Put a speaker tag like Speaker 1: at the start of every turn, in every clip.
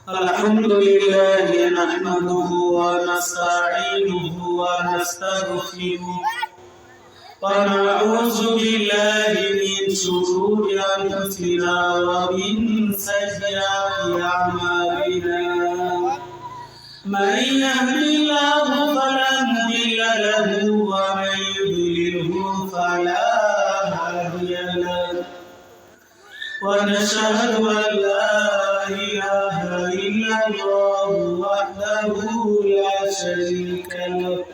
Speaker 1: الحمد لله نحمده ونستعينه ونستغفره ونعوذ بالله من شرور أنفسنا ومن سيئات أعمالنا من يهد الله فلا مضل له ومن يضلله فلا هادي له ونشهد أن لا إله إلا الله وحده لا شريك له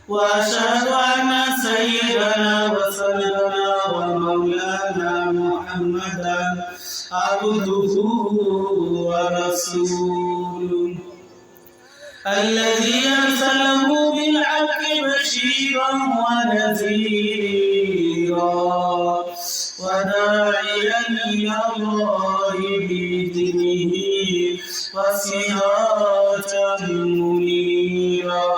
Speaker 1: وأشهد أن سيدنا وسندنا ومولانا محمدا عبده ورسوله الذي أرسله بالحق بشيرا ونذيرا وداعيا إلى الله بإذنه وسراجا منيرا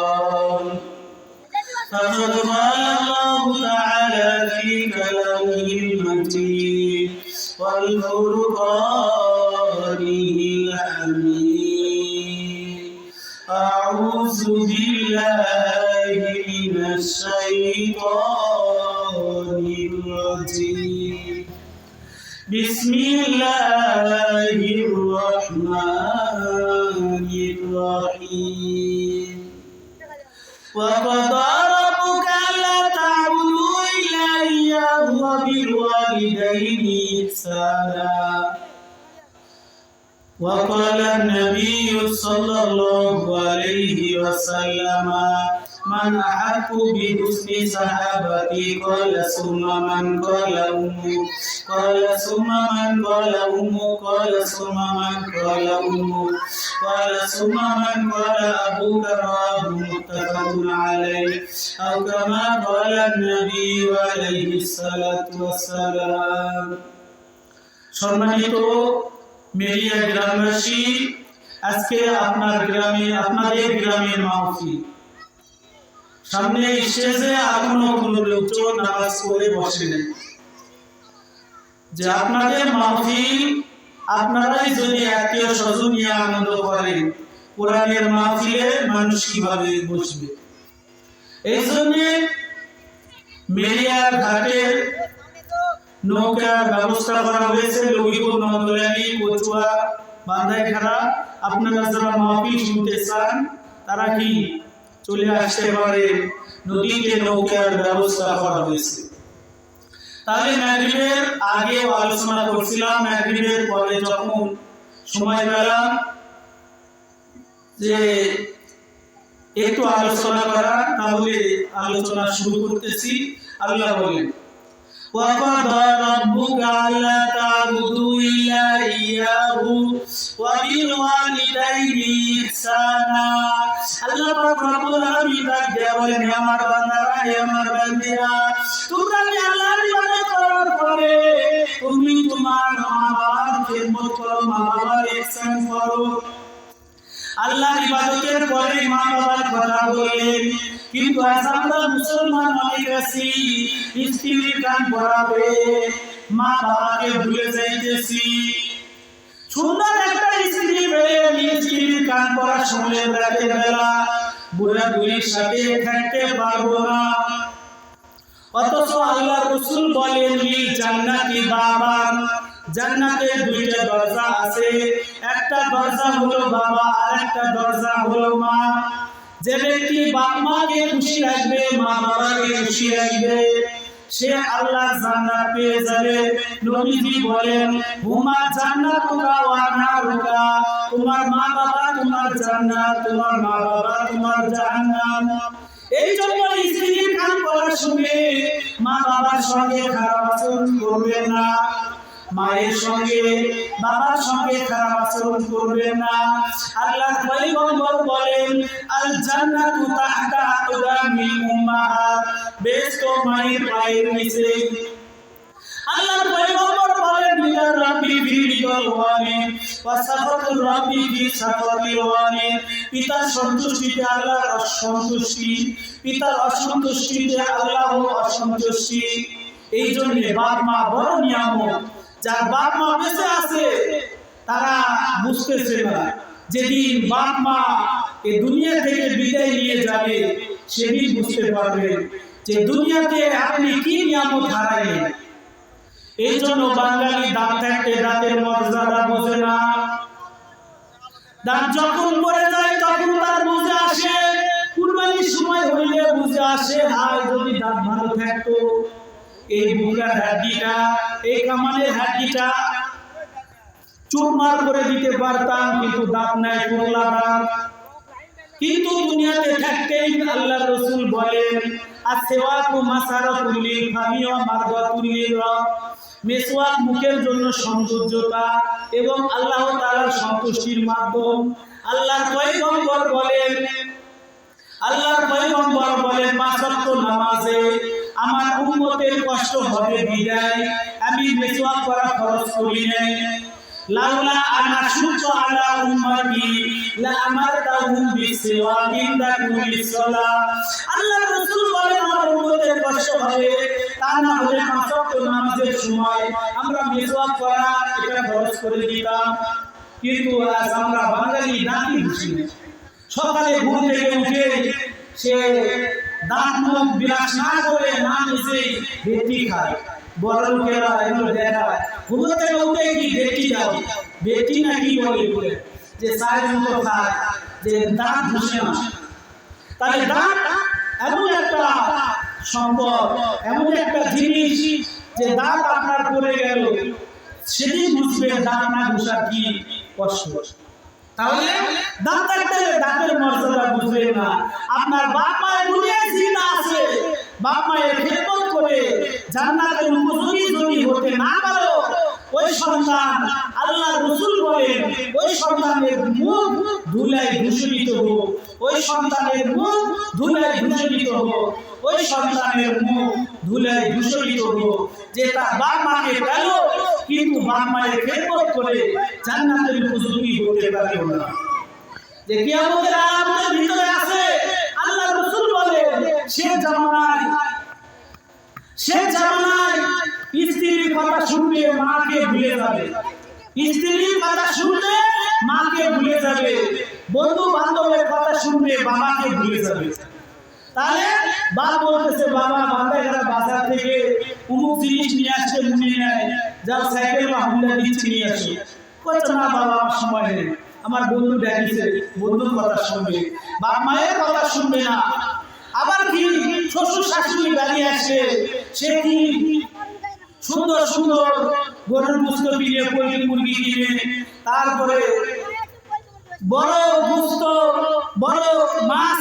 Speaker 1: فقد قال الله تعالى في كلامه المتين والفرقانه الحميد أعوذ بالله من الشيطان الرجيم بسم الله الرحمن الرحيم وقضى ربك ألا تعبدوا إلا إياه وبالوالدين إحسانا وقال النبي صلى الله عليه وسلم من أحق بحسن صحابتي قال ثم من قال أمه قال ثم من قال أمه قال ثم من قال أمه قال ثم من قال أبوك رواه متفق عليه أو كما قال النبي عليه الصلاة والسلام সম্মানিত মেরিয়া গ্রামবাসী, আজকে আপনাদের গ্রামের মাহফিল। সামনে স্টেজে এখনো কোনো লোকজন নামাজ পড়ে বসে নেই। যে আপনাদের মাহফিল, আপনারাই যদি আত্মীয় স্বজন নিয়ে আনন্দ করেন, কোরআনের মাহফিলে মানুষ কিভাবে বসবে? এই জন্য মেরিয়ার ঘাটে নৌকার ব্যবস্থা করা হয়েছে। লক্ষ্মীপুর, নন্দলালী, কচুয়া, বান্দাইখানা, আপনারা যারা মাহফিল শুনতে চান তারা কি চলে আসতে পারে। নদীতে নৌকার ব্যবস্থা করা হয়েছে। তাহলে মাগরিবের আগে আলোচনা করছিলাম, মাগরিবের পরে যখন সময় পেলাম যে একটু আলোচনা করা, তাহলে আলোচনা শুরু করতেছি। আল্লাহ বলেন وَقَضَى رَبُّكَ أَلَّا تَعْبُدُوا إِلَّا إِيَّاهُ وَبِالْوَالِدَيْنِ إِحْسَانًا আল্লাহ পাক রব্বুল আলামিন বলেন, হে আমার বান্দারা, হে আমার বান্দিরা, তোমরা আল্লাহর ইবাদত করার পরে তুমি তোমার মা-বাবার খিদমত করো, মা-বাবার ইহসান করো। আল্লাহর ইবাদতের পরে মা-বাবার কথা বলেন, কিন্তু আজ আমরা মুসলমান হয়ে গেছি, স্ত্রীর কান পড়াবে, মা বাবাকে ভুলে যাইতেছি। সুন্দর একটা স্ত্রী পেয়ে স্ত্রীর কান পড়া শুনলে রাতের বেলা বুড়া বুড়ির সাথে থাকতে পারবো না। অথচ আল্লাহ রাসূল বলেন, জান্নাতি বাবান, জান্নাতে দুইটা দরজা আছে, একটা দরজা হলো বাবা আর একটা দরজা হলো মা। যে ব্যক্তি বাপ মাকে খুশি রাখবে, মা বাবাকে খুশি রাখবে, সে আল্লাহ জান্নাত পেয়ে যাবে। নবীজি বলেন, হুমা জান্নাতুকা ওয়া নারুকা, তোমার মা বাবা তোমার জান্নাত, তোমার মা বাবা তোমার জাহান্নাম। এই জন্য স্ত্রীর কান পড়া শুনে মা বাবার সঙ্গে খারাপ আচরণ করবে না, মায়ের সঙ্গে বাবার সঙ্গে খারাপ আচরণ করবে না। আল্লাহ পয়গম্বর বলেন, আল জান্নাতু তাহতা আকদামি উম্মাহাত, বেহেশত মায়ের পায়ের নিচে। আল্লাহ পয়গম্বর বলেন, লিলার রাব্বি ফি রিদাল ওয়ালিদ ওয়া সাখাতুর রাব্বি ফি সাখাতিল ওয়ালিদ, পিতার সন্তুষ্টিতে আল্লাহর অসন্তুষ্টি, পিতার অসন্তুষ্টিতে আল্লাহর অসন্তুষ্টি। এই জন্য বাপ মা বড় নিয়ামত, যার বাপ মা বেঁচে আছে তারা বুঝতেছে না, যেদিন বাপ মা এই দুনিয়া থেকে বিদায় নিয়ে যাবে সেদিন বুঝতে পারবেন যে দুনিয়াতে আপনি কি নিয়ামত হারাইলেন। এই জন্য বাঙালি দাঁত থাকতে দাঁতের মর্যাদা বোঝে না। দাঁত যখন পড়ে যায় তখন তার বুঝে আসে, কুরবানির সময় হইলে বুঝে আসে, আর যদি দাঁত ভালো থাকতো এই বুকের হাড্ডিটা, এই কামানের হাড্ডিটা চুরমার করে দিতে পারতাম, কিন্তু দাঁত নাই, পোলা দাঁত। কিন্তু দুনিয়াতে থাকতেই আল্লাহ রাসূল বলেন আসওয়াকু মাসারাতুল লিল ফামি ওয়া মারদাতুল লির রব, মিসওয়াক মুখের জন্য সৌন্দর্যতা এবং আল্লাহ তাআলার সন্তুষ্টির মাধ্যম। আল্লাহর পয়গম্বর বলেন পাঁচ ওয়াক্ত নামাজে আমার উম্মতের কষ্ট হবে বিদায় আমি মিসওয়াক করা ফরজ করি নাই। লাউলা আনা শুকু আলা উম্মতি লা আমারতাহুম বিসওয়াক ইনদা কুল্লি সালাহ। আল্লাহর রাসূল বলেন আমার উম্মতের কষ্ট হবে, তা না হলে পাঁচ ওয়াক্ত নামাজের সময় আমরা মিসওয়াক করা এটা ফরজ করে দিতাম। কিন্তু আজ আমরা বাঙালি দাঁতই ঘুষি, সকালে ঘুম থেকে উঠে সে দাঁত মুখ বিরাস না করে না নিজেই ভেটকি খায়। বড় লোকেরা এগুলো দেখায়, ঘুম থেকে উঠে কি ভেটকি দাও, ভেটকি না কি বলে যে চায়ের মতো খায়, যে দাঁত ঘুষে না। তাহলে দাঁত এমন একটা সম্পদ, এমন একটা জিনিস যে দাঁত আপনার পড়ে গেল সেদিন বুঝবেন দাঁত না ঘুষা কি কষ্ট। তাহলে দাঁত থাকতে দাঁতের মর্যাদা বুঝবেন না। আপনার বাপ মায়ের দুনিয়ায় জিন্দা আছে, বাপ মায়ের খেদমত করে জান্নাতের উপযোগী যদি হতে না পারো, ওই সন্তান আল্লাহর রাসূল বলেন ওই সন্তানের মুখ ধুলায় দূষিত হোক, ওই সন্তানের মুখ ধুলায় দূষিত হোক, ওই সন্তানের মুখ ধুলায় দূষিত হোক যে তার বাপ মাকে পেল কিন্তু বাপ মায়ের খেদমত করে জান্নাতের উপযোগী হতে পারবে না। যে কিয়ামতের আলামতের ভিতরে আছে আল্লাহর রাসূল বলেন শেষ জামানায় স্ত্রীর কথা শুনলে মাকে ভুলে যাবে, স্ত্রীর কথা শুনলে মাকে ভুলে যাবে, বন্ধু বান্ধবের কথা শুনলে বাবাকে ভুলে যাবে। তাহলে বাপ বলতেছে বাবা বান্দাঘাটা বাজার থেকে অমুক জিনিস নিয়ে আসছে, মনে নেয় যাও সাইকেল বা হুন্ডা দিচ্ছি নিয়ে আসো। বলছে না বাবা আমার সময় নেই, আমার বন্ধু ডাকিছে, বন্ধুর কথা শুনবে, বাপ মায়ের কথা শুনবে না। আবার কি শ্বশুর শাশুড়ি বাড়ি আসে, সে কি সুন্দর সুন্দর গরুর গোস্ত কিনে, পোল্ট্রি মুরগি কিনে, তারপরে বড় গোস্ত বড় মাছ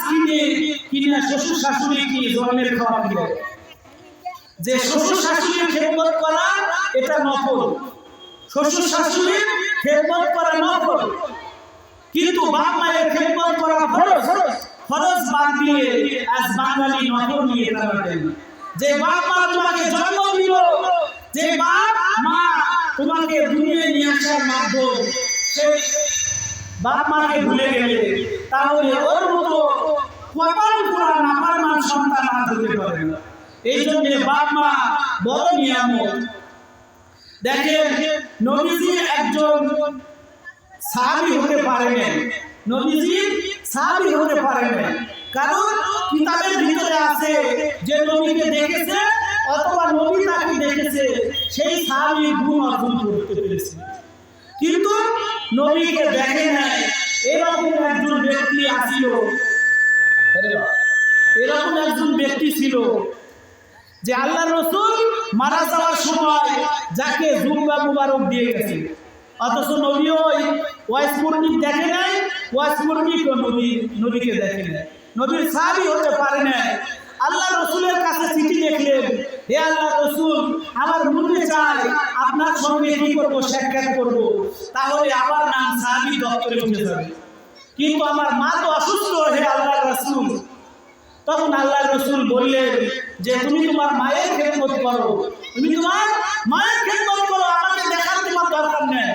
Speaker 1: কিনে শ্বশুর শাশুড়ি কি জন্মের খাওয়া কিনে। যে শ্বশুর শাশুড়ির খেদমত করা এটা নফল, শ্বশুর শাশুড়ির খেদমত করা নফল, কিন্তু বাপ মায়ের খেদমত করা ফরজ। ফরজ বাদ দিয়ে আজ বাঙালি নফল নিয়ে থাকেন। যে বাপ মা তোমাকে জন্ম দিল, যে বাপ মা তোমাকে দুনিয়ায় নিয়ে আসার মাধ্যম, সেই বাপ মাকে ভুলে গেলে তাহলে ওর মতো কপাল পোড়া নাফরমান সন্তান আর হতে পারে না। এই জন্য বাপ মা বড় নিয়ামত। দেখেন নবীজি একজন সাহাবী হতে পারেন, নবীজি সাহাবী হতে পারেন কারণ কিতাবের ভিতরে আছে যে নবীকে দেখেছে অথবা নবী তাকে দেখেছে সেই সাহাবী গুণ অর্জন করতে পেরেছে, কিন্তু নবীকে দেখে নাই। এরকম একজন ব্যক্তি আসিল, এরকম একজন ব্যক্তি ছিল যে আল্লাহর রাসূল মারা যাওয়ার সময় যাকে জুব্বা মুবারক দিয়ে গেছে, অথচ নবী ওই ওয়াইস মুরগি দেখে নাই, ওয়াইস মুরগি নবীকে দেখে নাই, নবীর সাহাবী হতে পারে না। আল্লাহ রাসূলের কাছে চিঠি লিখলেন, হে আল্লাহ রাসূল আমার মনে চায় আপনার সঙ্গে কি করব, সাক্ষাৎ করব, তাহলে আমার নাম সাহাবী দপ্তরে উঠে যাবে, কিন্তু আমার মা তো অসুস্থ হে আল্লাহ রাসূল। তখন আল্লাহ রাসূল বললেন যে তুমি তোমার মায়ের খেদমত করো, তুমি তোমার মায়ের খেদমত করো, আমাকে দেখার তোমার দরকার নেই।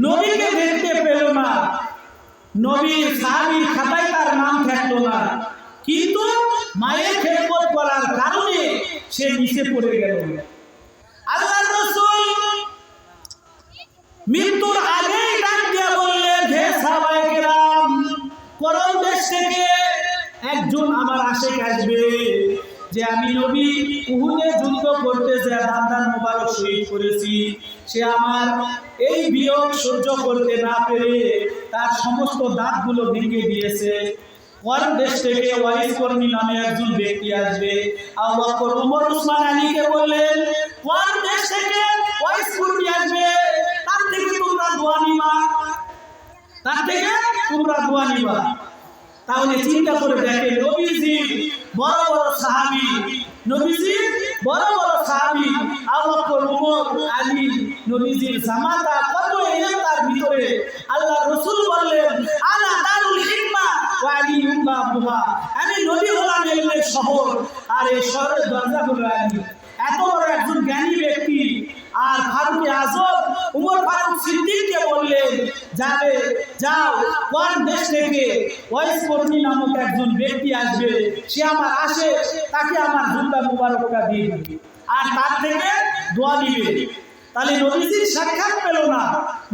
Speaker 1: নবীকে দেখতে পেল না, নবীর সাহাবীর খাতায় তার নাম থাকলো না, কিন্তু মায়ের খেদমত করার কারণে সে নিচে পড়ে গেল। আল্লাহর থেকে একজন আমার আশেক আসবে যে আমি নবী উহুদে যুদ্ধ করতে যে দান্দার মোবারক শহীদ করেছি, সে আমার এই বিয়োগ সহ্য করতে না পেরে তার সমস্ত দাঁতগুলো ভেঙে দিয়েছে। ওর দেশ থেকে ওয়াইস কর্মী নামে একজন ব্যক্তি আসবে। আবু বকর, ওমর, উসমান, আলীকে বললেন, ওর দেশ থেকে ওয়াইস কর্মী আসবে, তার থেকে তোমরা দোয়া নিবা, তার থেকে তোমরা দোয়া নিবা। তাহলে চিন্তা করে দেখেন, নবীজি বড় বড় সাহাবী, নবীজি বড় বড় সাহাবী আবু বকর, ওমর, আলী, নবীজির জামাতা, কত ইলম তার ভিতরে। আল্লাহ রাসূল বললেন, আনা দারুল হিকমা ওয়া আলী বাবুহা, আমি নবী হলাম ইলমের শহর, আর এই শহরের দরজা হলো আলী। এত বড় একজন জ্ঞানী ব্যক্তি। আর ফারুক আজম উমর ফারুক সিদ্দিককে বললেন, যাবে যাও, কোন দেশ থেকে ওয়াইস কর্মী নামক একজন ব্যক্তি আসবে, সে আমার আসে, তাকে আমার জুব্বা মুবারকটা দিয়ে দিবে আর তার থেকে দোয়া দিবে। তাহলে নবীজির সাক্ষাৎ পেল না,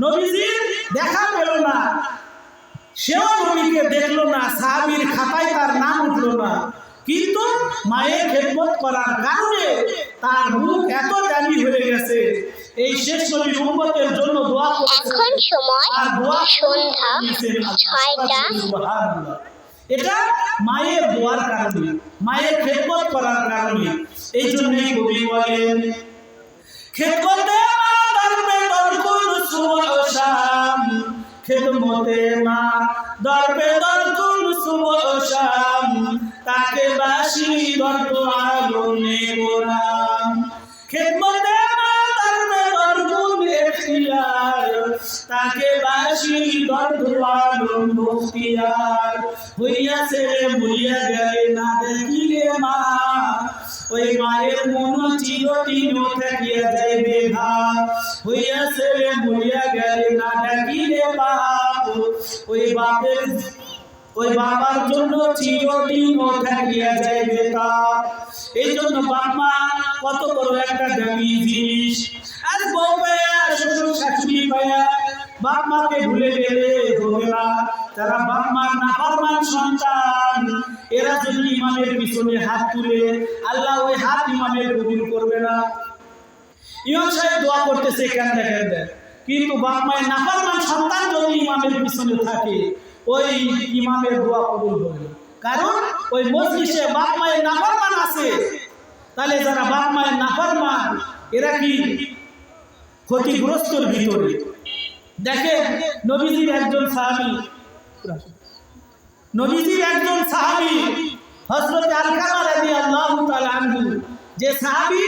Speaker 1: নবীজির দেখা পেল না, সেও নবীকে দেখলো না, সাহাবীর খাতায় তার নাম উঠলো না, কিন্তু মায়ের খেদমত করার কারণে তার মুখ এত দামি হয়ে গেছে। এই শেষ নবীর উম্মতের জন্য দোয়া করেছে।
Speaker 2: এখন সময় সন্ধ্যা 6টা।
Speaker 1: সুবহানাল্লাহ। এটা মায়ের দোয়ার কারণে, মায়ের খেদমত করার কারণে। এই জন্যই কবি বলেন, খেদমতে মা দরবে দরকুল সুবহ শাম, খেদমতে মা দরবে দরকুল সুবহ শাম, তাকে বাসি দরদ আলোনে গোরাম। খেদমতে মা দরবে দরকুল ইখতিয়ার, তাকে বাসি দরদ আলোন মুখতিয়ার। হইয়াছে ভুলিয়া গেলে না দেখিলে মা, ওই মায়ের মন চিরদিন থাকিয়া যাইবে ঘা। হইয়াছে ভুলিয়া গেলে না দেখিলে বাপ, ওই বাপের ওই বাবার জন্য চিরদিন থাকিয়া যাইবে তাপ। এই জন্য বাপ মা কত বড় একটা দামি জিনিস। আর বউ পায়া, শ্বশুর শাশুড়ি পায়া বাপ মাকে ভুলে গেলে হবে না। যারা বাপ মার নাফরমান সন্তান, এরা যদি ইমামের পিছনে হাত তুলে, আল্লাহ ওই হাত ইমামের কবুল করবে না। ইমাম সাহেব দোয়া করতেছে কান্দে কান্দে, কিন্তু বাপ মায়ের নাফরমান সন্তান যদি ইমামের পিছনে থাকে, ওই ইমামের দোয়া কবুল হবে না। কারণ ওই মজলিসে বাপ মায়ের নাফরমান আছে। তাহলে যারা বাপ মায়ের নাফরমান, এরা কি ক্ষতিগ্রস্তর ভিতরে। দেখেন, নবীজির একজন সাহাবী, নবীজির একজন সাহাবী হযরত আলকামা রাদিয়াল্লাহু তাআলা আনহু, যে সাহাবী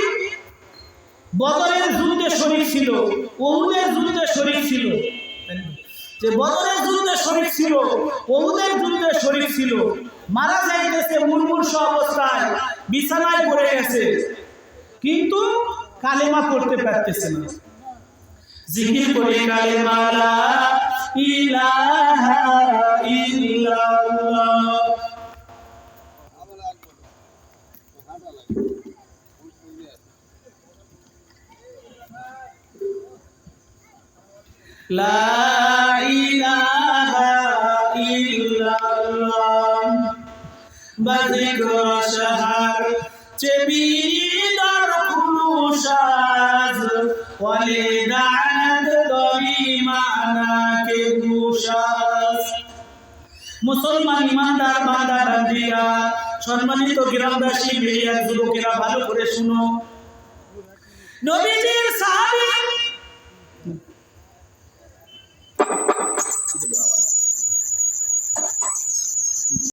Speaker 1: বদরের যুদ্ধে শরীক ছিল, উহুদের যুদ্ধে শরীক ছিল, যে বদরের যুদ্ধে শরীক ছিল, উহুদের যুদ্ধে শরীক ছিল, মারা যাইতেছে মুমূর্ষু অবস্থায়, বিছানায় পড়ে গেছে, কিন্তু কালেমা পড়তে পারতেছে না। জিকির করে কালেমা লা ইলাহা ইল্লাল্লাহ। লা ইলাহা ইল্লাল্লাহ বাযিকর শাহর চেবিদার খুলুশাজ ওয়ালে দানাত দরিমানা কে গুশাজ। মুসলমান ইমানদার বান্দা বান্দিরা, সম্মানিত গ্রামবাসী, মেরিয়ার যুবকেরা, ভালো করে শুনো। নবীজির সাহাবী